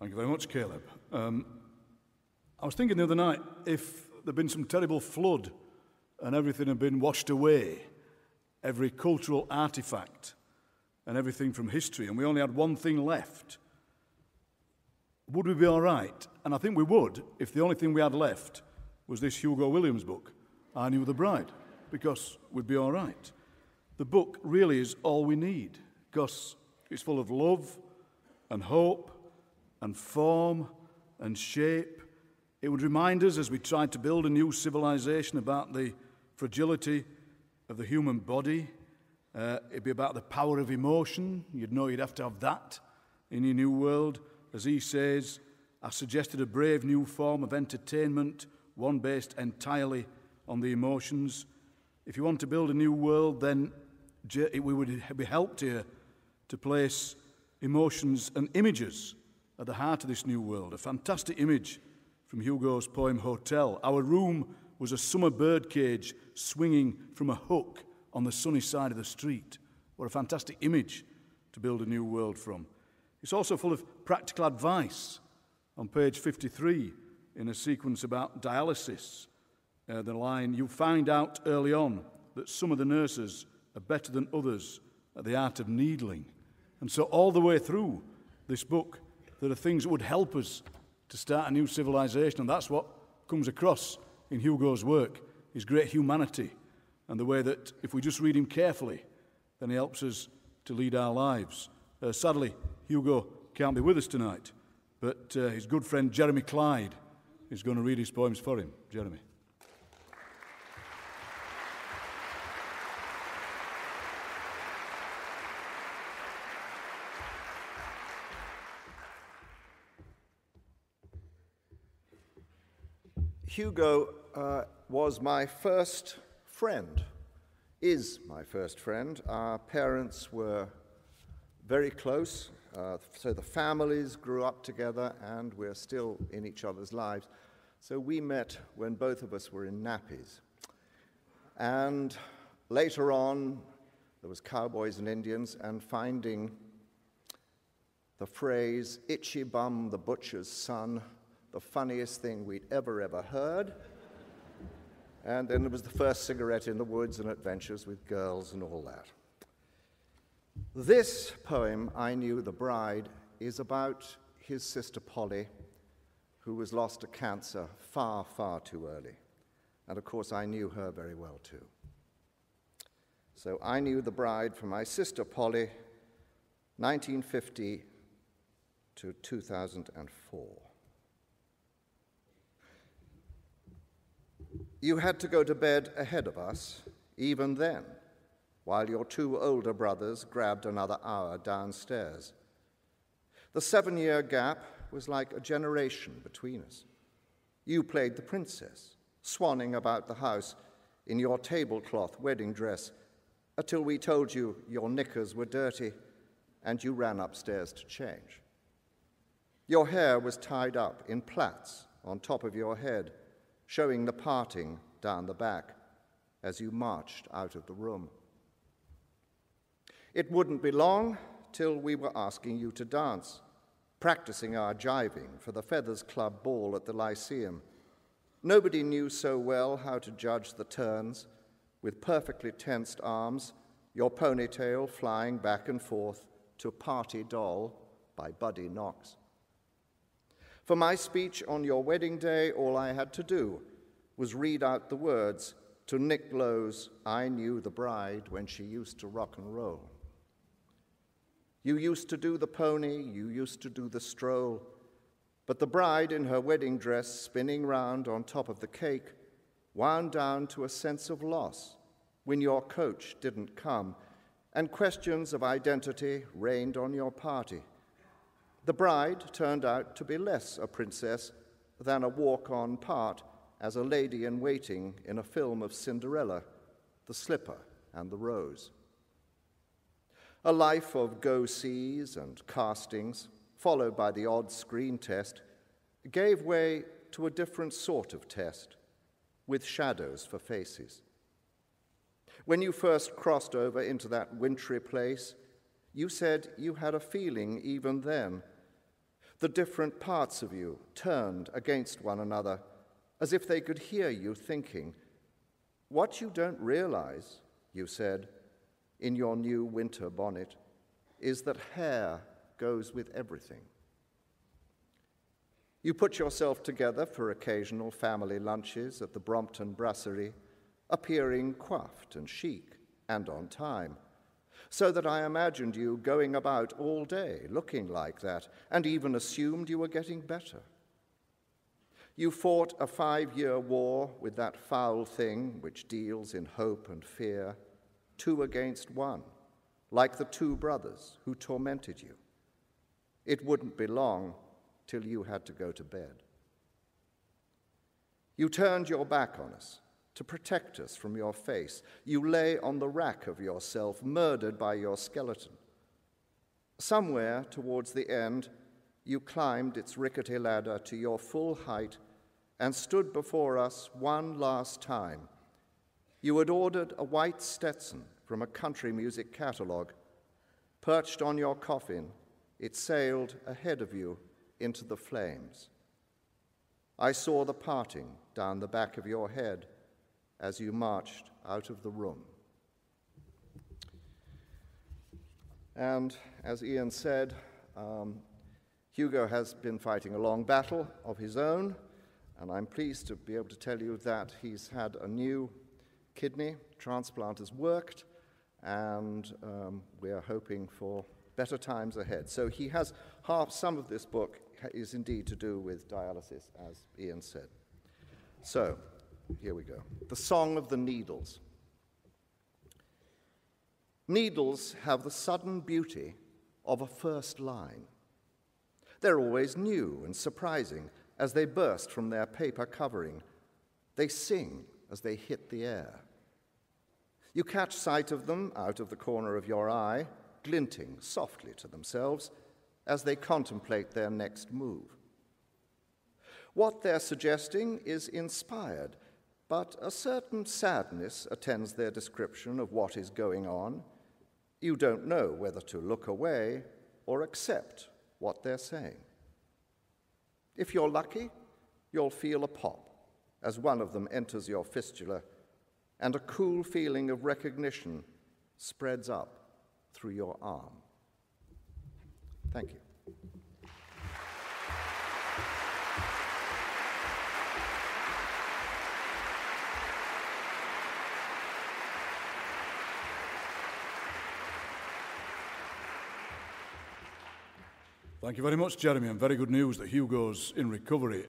Thank you very much, Caleb. I was thinking the other night, if there'd been some terrible flood and everything had been washed away, every cultural artifact and everything from history, and we only had one thing left, would we be all right? And I think we would if the only thing we had left was this Hugo Williams book, I Knew the Bride, because we'd be all right. The book really is all we need, because it's full of love and hope and form and shape. It would remind us, as we tried to build a new civilization, about the fragility of the human body. It'd be about the power of emotion. You'd know you'd have to have that in your new world. As he says, I suggested a brave new form of entertainment, one based entirely on the emotions. If you want to build a new world, then we would be helped here to place emotions and images at the heart of this new world. A fantastic image from Hugo's poem Hotel. Our room was a summer birdcage swinging from a hook on the sunny side of the street. What a fantastic image to build a new world from. It's also full of practical advice. On page 53, in a sequence about dialysis, the line, you find out early on that some of the nurses are better than others at the art of needling. And so all the way through this book, there are things that would help us to start a new civilization, and that's what comes across in Hugo's work, his great humanity, and the way that if we just read him carefully, then he helps us to lead our lives. Sadly, Hugo can't be with us tonight, but his good friend Jeremy Clyde is going to read his poems for him. Jeremy. Hugo was my first friend, is my first friend. Our parents were very close, so the families grew up together, and we're still in each other's lives. So we met when both of us were in nappies. And later on, there was Cowboys and Indians, and finding the phrase, itchy bum the butcher's son, the funniest thing we'd ever heard. And then there was the first cigarette in the woods and adventures with girls and all that. This poem, I Knew the Bride, is about his sister Polly, who was lost to cancer far, far too early. And of course, I knew her very well too. So I Knew the Bride for my sister Polly, 1950 to 2004. You had to go to bed ahead of us, even then, while your two older brothers grabbed another hour downstairs. The 7-year gap was like a generation between us. You played the princess, swanning about the house in your tablecloth wedding dress, until we told you your knickers were dirty and you ran upstairs to change. Your hair was tied up in plaits on top of your head, showing the parting down the back as you marched out of the room. It wouldn't be long till we were asking you to dance, practicing our jiving for the Feathers Club ball at the Lyceum. Nobody knew so well how to judge the turns, with perfectly tensed arms, your ponytail flying back and forth to Party Doll by Buddy Knox. For my speech on your wedding day, all I had to do was read out the words to Nick Lowe's I Knew the Bride when she used to rock and roll. You used to do the pony, you used to do the stroll, but the bride in her wedding dress spinning round on top of the cake wound down to a sense of loss when your coach didn't come, and questions of identity rained on your party. The bride turned out to be less a princess than a walk-on part as a lady-in-waiting in a film of Cinderella, The Slipper and the Rose. A life of go-sees and castings, followed by the odd screen test, gave way to a different sort of test, with shadows for faces. When you first crossed over into that wintry place, you said you had a feeling even then The different parts of you turned against one another, as if they could hear you thinking, "What you don't realize," you said, in your new winter bonnet, "is that hair goes with everything." You put yourself together for occasional family lunches at the Brompton Brasserie, appearing coiffed and chic and on time, so that I imagined you going about all day looking like that, and even assumed you were getting better. You fought a 5-year war with that foul thing which deals in hope and fear, 2 against 1, like the 2 brothers who tormented you. It wouldn't be long till you had to go to bed. You turned your back on us to protect us from your face. You lay on the rack of yourself, murdered by your skeleton. Somewhere towards the end, you climbed its rickety ladder to your full height and stood before us one last time. You had ordered a white Stetson from a country music catalogue. Perched on your coffin, it sailed ahead of you into the flames. I saw the parting down the back of your head as you marched out of the room. And as Ian said, Hugo has been fighting a long battle of his own, and I'm pleased to be able to tell you that he's had a new kidney transplant has worked, and we are hoping for better times ahead. So he has some of this book is indeed to do with dialysis, as Ian said. So, here we go. The Song of the Needles. Needles have the sudden beauty of a first line. They're always new and surprising as they burst from their paper covering. They sing as they hit the air. You catch sight of them out of the corner of your eye, glinting softly to themselves as they contemplate their next move. What they're suggesting is inspired, but a certain sadness attends their description of what is going on. You don't know whether to look away or accept what they're saying. If you're lucky, you'll feel a pop as one of them enters your fistula, and a cool feeling of recognition spreads up through your arm. Thank you. Thank you very much, Jeremy, and very good news that Hugo's in recovery.